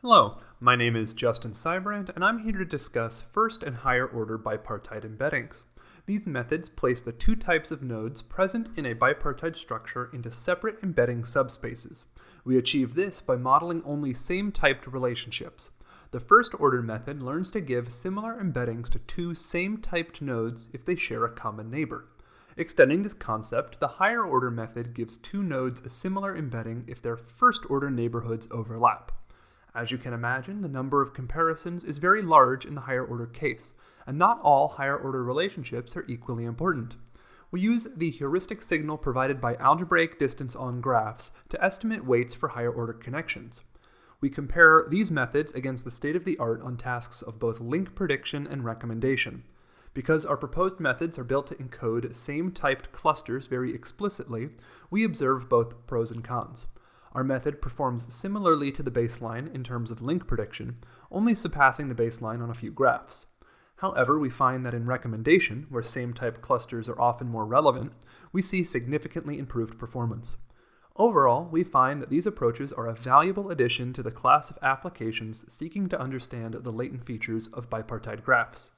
Hello, my name is Justin Sybrand, and I'm here to discuss first and higher order bipartite embeddings. These methods place the two types of nodes present in a bipartite structure into separate embedding subspaces. We achieve this by modeling only same-typed relationships. The first order method learns to give similar embeddings to two same-typed nodes if they share a common neighbor. Extending this concept, the higher order method gives two nodes a similar embedding if their first-order neighborhoods overlap. As you can imagine, the number of comparisons is very large in the higher order case, and not all higher order relationships are equally important. We use the heuristic signal provided by algebraic distance on graphs to estimate weights for higher order connections. We compare these methods against the state of the art on tasks of both link prediction and recommendation. Because our proposed methods are built to encode same-typed clusters very explicitly, we observe both pros and cons. Our method performs similarly to the baseline in terms of link prediction, only surpassing the baseline on a few graphs. However, we find that in recommendation, where same-type clusters are often more relevant, we see significantly improved performance. Overall, we find that these approaches are a valuable addition to the class of applications seeking to understand the latent features of bipartite graphs.